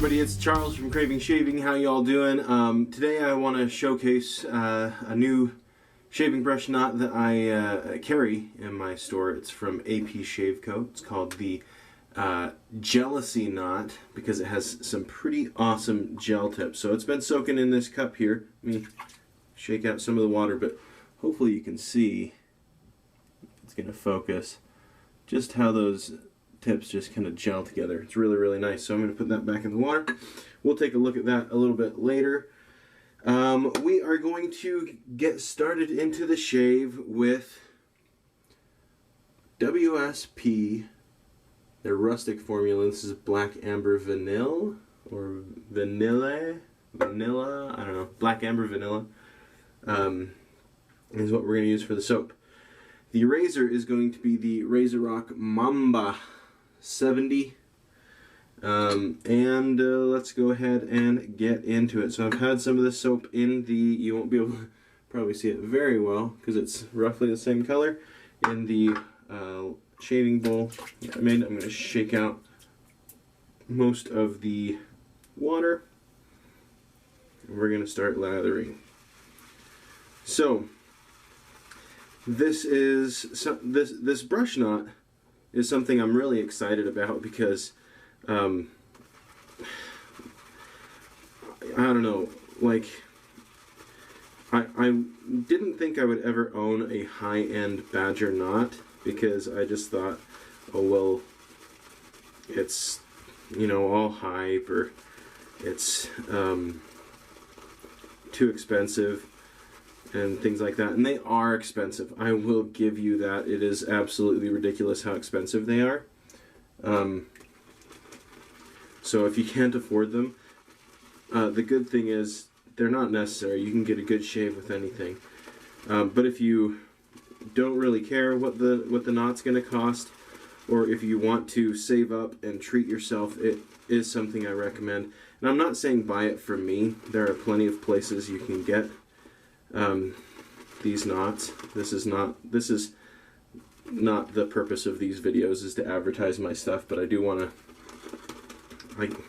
everybody, it's Charles from Shaivng. How y'all doing? Today I want to showcase a new shaving brush knot that I carry in my store. It's from AP Shave Co. It's called the Gelousy knot because it has some pretty awesome gel tips. So it's been soaking in this cup here. Let me shake out some of the water, but hopefully you can see, it's going to focus, just how those tips just kind of gel together. It's really, really nice. So I'm going to put that back in the water. We'll take a look at that a little bit later. We are going to get started into the shave with WSP, their rustic formula. This is Black Amber Vanilla, or Vanilla, I don't know, Black Amber Vanilla is what we're going to use for the soap. The razor is going to be the Razor Rock Mamba 70, and let's go ahead and get into it. So I've had some of this soap in the, you won't be able to probably see it very well because it's roughly the same color, in the shaving bowl I made. I'm going to shake out most of the water. We're going to start lathering. So this brush knot is something I'm really excited about because I don't know, like I didn't think I would ever own a high-end badger knot because I just thought, oh well, it's, you know, all hype, or it's too expensive and things like that. And they are expensive. I will give you that. It is absolutely ridiculous how expensive they are. So if you can't afford them, the good thing is they're not necessary. You can get a good shave with anything. But if you don't really care what the knot's going to cost, or if you want to save up and treat yourself, it is something I recommend. And I'm not saying buy it from me. There are plenty of places you can get these knots. This is not the purpose of these videos, is to advertise my stuff, but I do want to,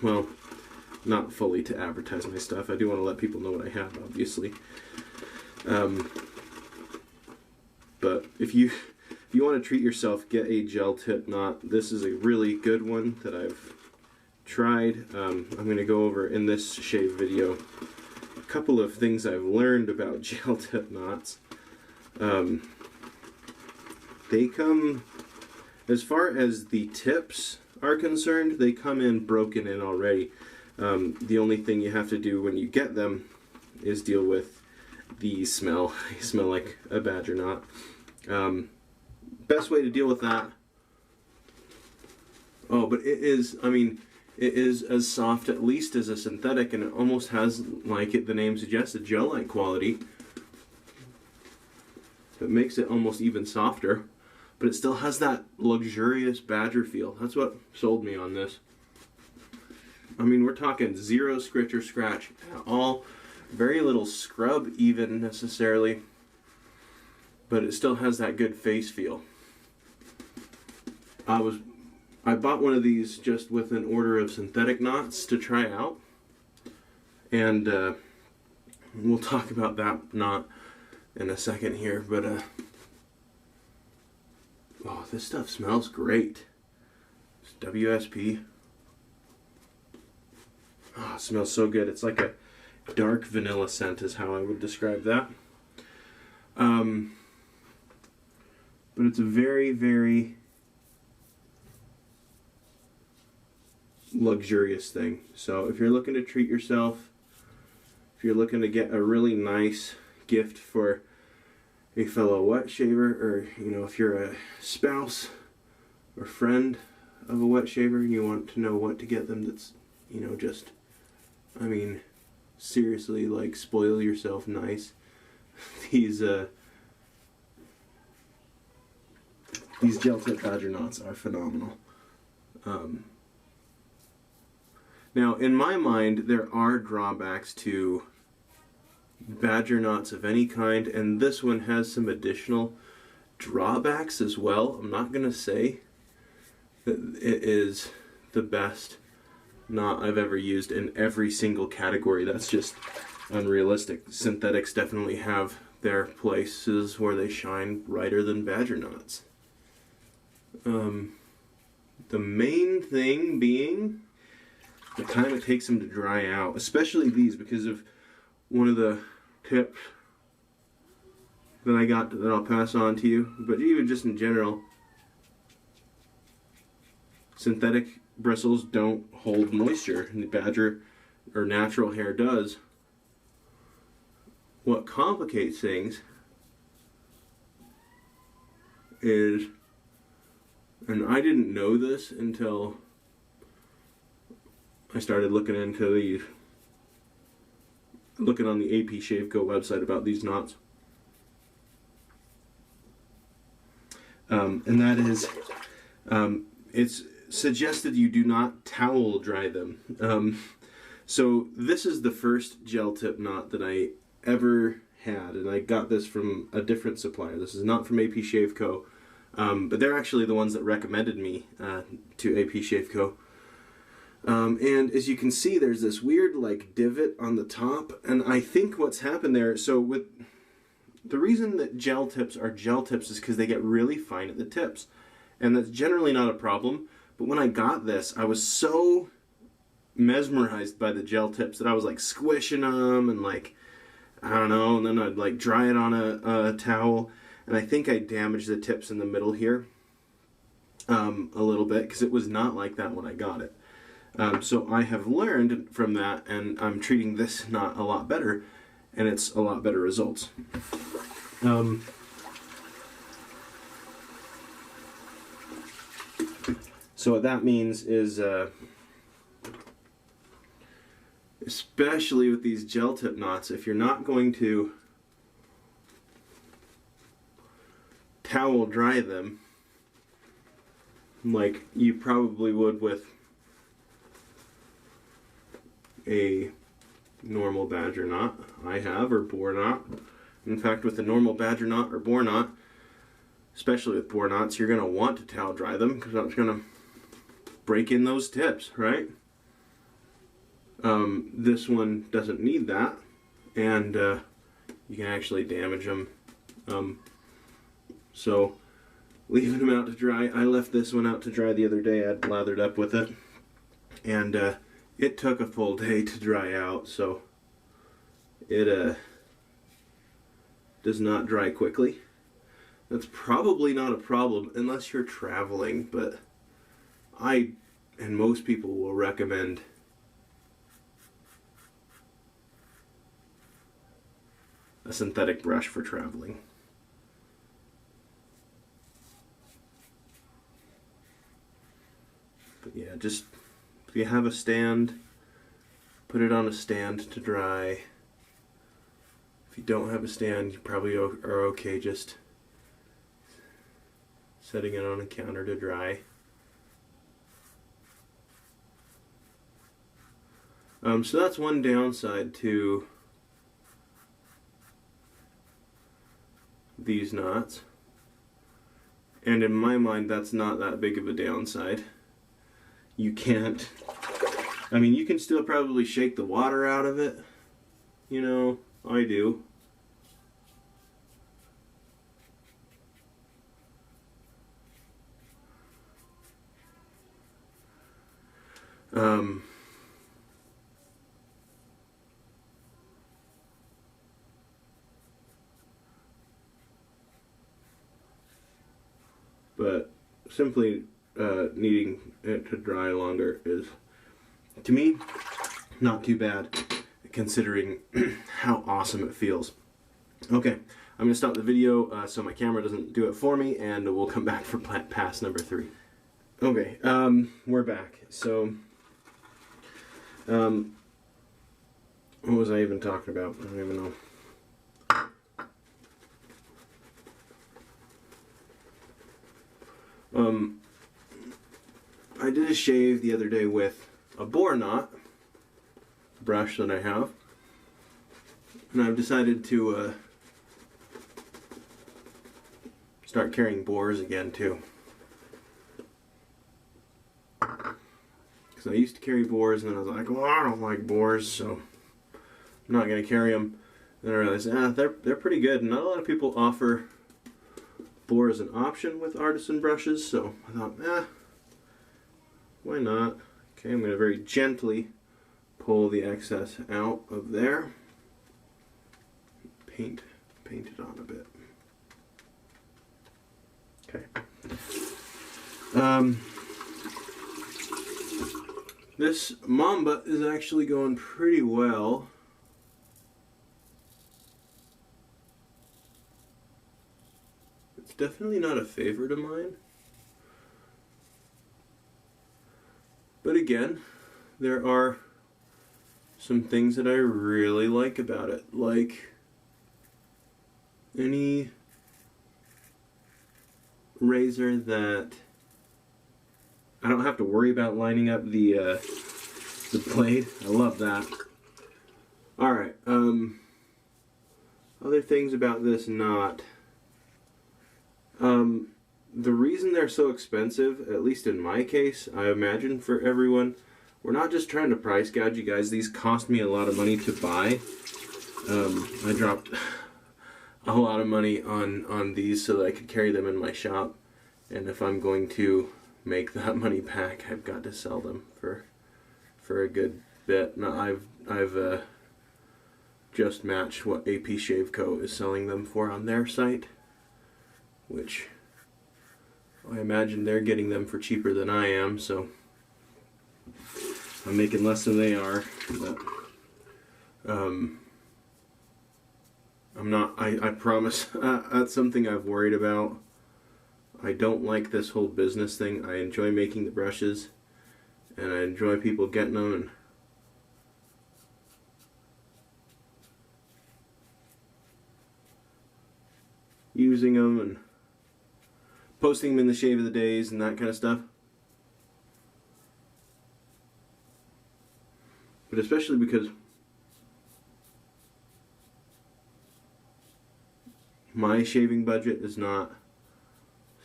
well, not fully to advertise my stuff. I do want to let people know what I have, obviously. But if you want to treat yourself, get a gel tip knot. This is a really good one that I've tried. I'm going to go over in this shave video a couple of things I've learned about gel tip knots. They come, as far as the tips are concerned, they come in broken in already. The only thing you have to do when you get them is deal with the smell. They smell like a badger knot. Best way to deal with that, oh, but it is, I mean, it is as soft at least as a synthetic, and it almost has, like the name suggests, a gel-like quality. It makes it almost even softer, but it still has that luxurious badger feel. That's what sold me on this. I mean, we're talking zero scritch or scratch at all, very little scrub even necessarily, but it still has that good face feel. I bought one of these just with an order of synthetic knots to try out, and we'll talk about that knot in a second here, but oh, this stuff smells great. It's WSP. Oh, it smells so good. It's like a dark vanilla scent is how I would describe that. But it's a very, very luxurious thing. So if you're looking to treat yourself, if you're looking to get a really nice gift for a fellow wet shaver, or, you know, if you're a spouse or friend of a wet shaver and you want to know what to get them that's, you know, just, I mean, seriously, like, spoil yourself nice, these gel tip badger knots are phenomenal. Now, in my mind, there are drawbacks to badger knots of any kind, and this one has some additional drawbacks as well. I'm not going to say that it is the best knot I've ever used in every single category. That's just unrealistic. Synthetics definitely have their places where they shine brighter than badger knots. The main thing being the time it takes them to dry out, especially these, because of one of the tips that I got that I'll pass on to you, but even just in general, synthetic bristles don't hold moisture, and the badger or natural hair does. What complicates things is, and I didn't know this until I started looking on the AP Shaveco website about these knots. And that is, it's suggested you do not towel dry them. So this is the first gel tip knot that I ever had, and I got this from a different supplier. This is not from AP Shaveco, but they're actually the ones that recommended me to AP Shaveco. And as you can see, there's this weird like divot on the top, and I think what's happened there, so with the reason that gel tips are gel tips is because they get really fine at the tips, and that's generally not a problem. But when I got this, I was so mesmerized by the gel tips that I was like squishing them and like, I don't know, and then I'd like dry it on a towel, and I think I damaged the tips in the middle here a little bit, because it was not like that when I got it. So I have learned from that, and I'm treating this knot a lot better, and it's a lot better results. So what that means is, especially with these gel tip knots, if you're not going to towel dry them like you probably would with a normal badger knot, I have, or boar knot. In fact, with a normal badger knot or boar knot, especially with boar knots, you're going to want to towel dry them because that's going to break in those tips, right? This one doesn't need that, and you can actually damage them. So leaving them out to dry, I left this one out to dry the other day. I'd lathered up with it, and it took a full day to dry out, so it does not dry quickly. That's probably not a problem unless you're traveling, but I and most people will recommend a synthetic brush for traveling. But yeah, just if you have a stand, put it on a stand to dry. If you don't have a stand, you probably are okay just setting it on a counter to dry. So that's one downside to these knots, and in my mind that's not that big of a downside. You can't, I mean, you can still probably shake the water out of it, you know, I do. But simply needing it to dry longer is, to me, not too bad, considering how awesome it feels. Okay, I'm going to stop the video so my camera doesn't do it for me, and we'll come back for pass number 3. Okay, we're back. So, what was I even talking about? I don't even know. I did a shave the other day with a boar knot brush that I have, and I've decided to start carrying boars again too, because because I used to carry boars, and then I was like, well, I don't like boars, so I'm not going to carry them. Then I realized, they're pretty good. Not a lot of people offer boar as an option with artisan brushes, so I thought, why not? Okay, I'm going to very gently pull the excess out of there. Paint it on a bit. Okay. This Mamba is actually going pretty well. It's definitely not a favorite of mine. But again, there are some things that I really like about it, like any razor that I don't have to worry about lining up the blade. I love that. Alright, other things about this knot. The reason they're so expensive, at least in my case, I imagine for everyone, we're not just trying to price gouge you guys. These cost me a lot of money to buy. I dropped a lot of money on these so that I could carry them in my shop. And if I'm going to make that money back, I've got to sell them for a good bit. Now I've just matched what AP Shave Co. is selling them for on their site, which I imagine they're getting them for cheaper than I am, so I'm making less than they are. But I'm not, I promise, that's something I've worried about. I don't like this whole business thing. I enjoy making the brushes, and I enjoy people getting them and using them and posting them in the Shave of the Days and that kind of stuff. But especially because my shaving budget is not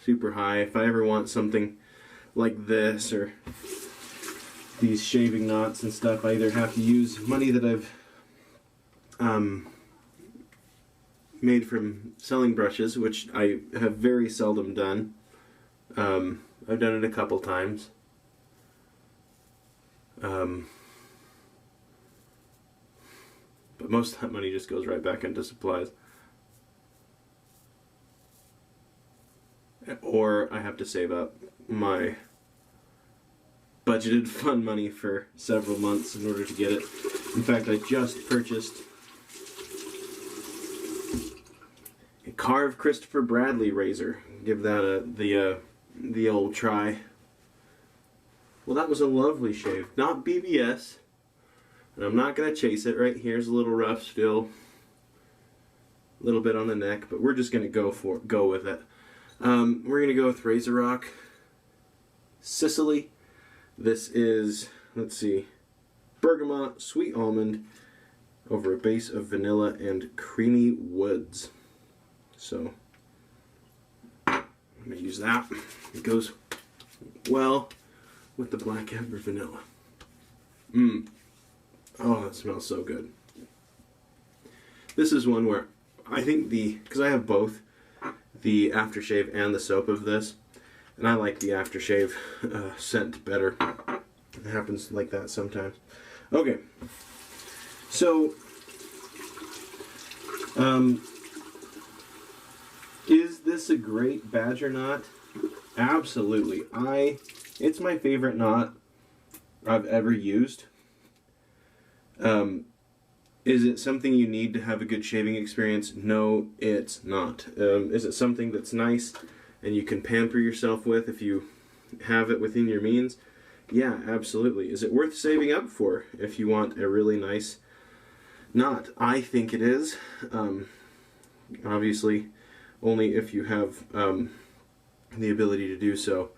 super high. If I ever want something like this or these shaving knots and stuff, I either have to use money that I've made from selling brushes, which I have very seldom done. I've done it a couple times. But most of that money just goes right back into supplies. Or I have to save up my budgeted fun money for several months in order to get it. In fact, I just purchased a carved Christopher Bradley razor. Give that the old try. Well, that was a lovely shave. Not BBS. And I'm not going to chase it. Right here's a little rough still. A little bit on the neck, but we're just going to go with it. We're going to go with Razor Rock Sicily. This is, let's see, bergamot, sweet almond, over a base of vanilla and creamy woods. So, I'm going to use that. It goes well with the black amber vanilla. Oh, that smells so good. This is one where I think because I have both the aftershave and the soap of this, and I like the aftershave scent better. It happens like that sometimes. Okay, so is this a great badger knot? Absolutely. It's my favorite knot I've ever used. Is it something you need to have a good shaving experience? No, it's not. Is it something that's nice and you can pamper yourself with if you have it within your means? Yeah, absolutely. Is it worth saving up for if you want a really nice knot? I think it is. Obviously, only if you have the ability to do so.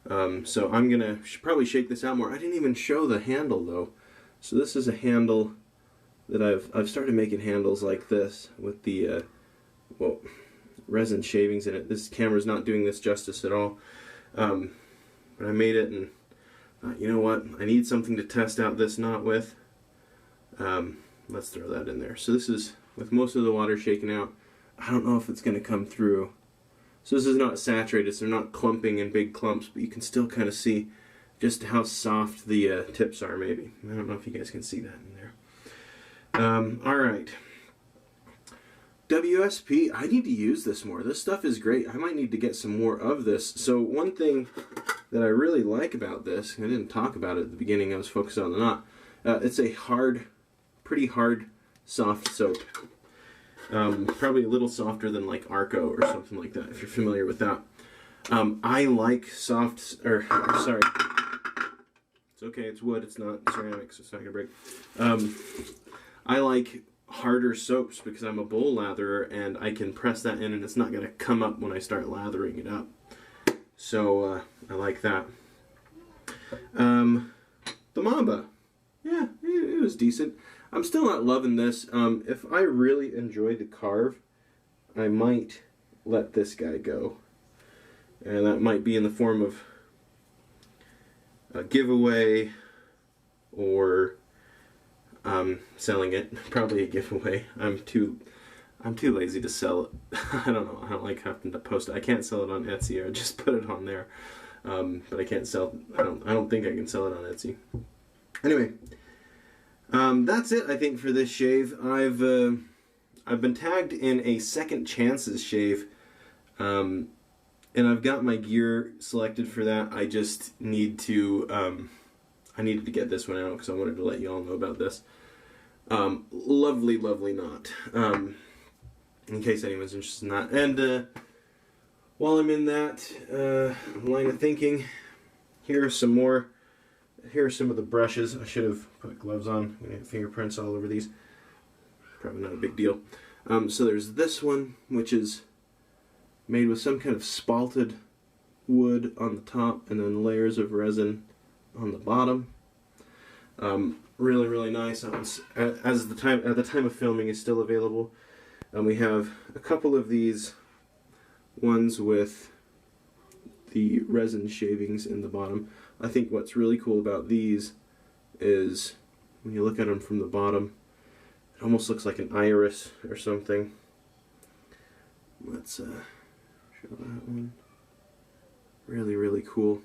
So I'm going to probably shake this out more. I didn't even show the handle though. So this is a handle that I've started making handles like this with the resin shavings in it. This camera's not doing this justice at all, but I made it and You know what? I need something to test out this knot with. Let's throw that in there. So this is, with most of the water shaken out, I don't know if it's going to come through. So this is not saturated, so they're not clumping in big clumps, but you can still kind of see just how soft the tips are, maybe. I don't know if you guys can see that in there. Alright. WSP, I need to use this more. This stuff is great. I might need to get some more of this. So one thing that I really like about this, I didn't talk about it at the beginning, I was focused on the knot. It's a hard, pretty hard, soft soap. Probably a little softer than like Arco or something like that, if you're familiar with that. I like soft, sorry. It's okay, it's wood, it's not ceramic, so it's not gonna break. I like harder soaps because I'm a bowl latherer and I can press that in and it's not gonna come up when I start lathering it up. So, I like that. The Mamba. Yeah, it was decent. I'm still not loving this. If I really enjoy the carve, I might let this guy go. And that might be in the form of a giveaway or selling it. Probably a giveaway. I'm too lazy to sell it. I don't know. I don't like having to post it. I can't sell it on Etsy. I just put it on there. But I can't sell. I don't think I can sell it on Etsy. Anyway, that's it. I think for this shave. I've been tagged in a Second Chances shave, and I've got my gear selected for that. I just need to. I needed to get this one out because I wanted to let you all know about this. Lovely, lovely knot. In case anyone's interested in that. And while I'm in that line of thinking, here are some more. Here are some of the brushes. I should have put gloves on. I'm gonna have fingerprints all over these. Probably not a big deal. So there's this one, which is made with some kind of spalted wood on the top, and then layers of resin on the bottom. Really, really nice. At the time of filming, is still available. And we have a couple of these ones with the resin shavings in the bottom. I think what's really cool about these is when you look at them from the bottom, it almost looks like an iris or something. Let's show that one. Really, really cool.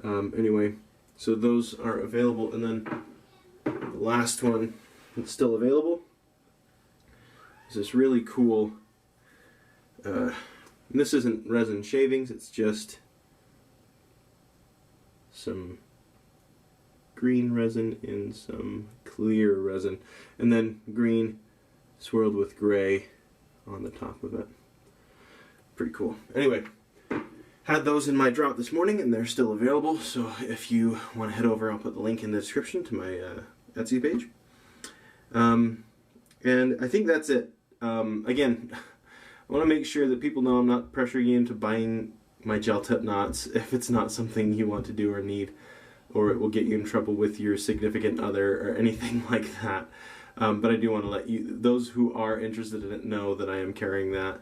Anyway, so those are available, and then the last one that's still available is this really cool. This isn't resin shavings, it's just some green resin in some clear resin, and then green swirled with gray on the top of it. Pretty cool. Anyway, had those in my drop this morning and they're still available, so if you want to head over, I'll put the link in the description to my Etsy page. And I think that's it. Again, I want to make sure that people know I'm not pressuring you into buying my gel tip knots if it's not something you want to do or need, or it will get you in trouble with your significant other or anything like that. But I do want to let you, those who are interested in it, know that I am carrying that.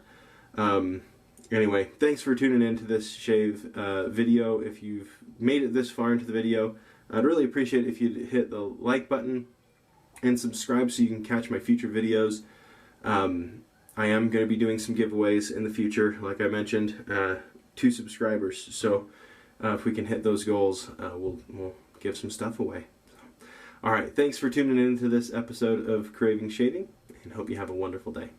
Anyway, thanks for tuning in to this shave video. If you've made it this far into the video, I'd really appreciate it if you'd hit the like button and subscribe so you can catch my future videos. I am going to be doing some giveaways in the future, like I mentioned, to subscribers. So if we can hit those goals, we'll give some stuff away. Alright, thanks for tuning in to this episode of Craving Shaving, and hope you have a wonderful day.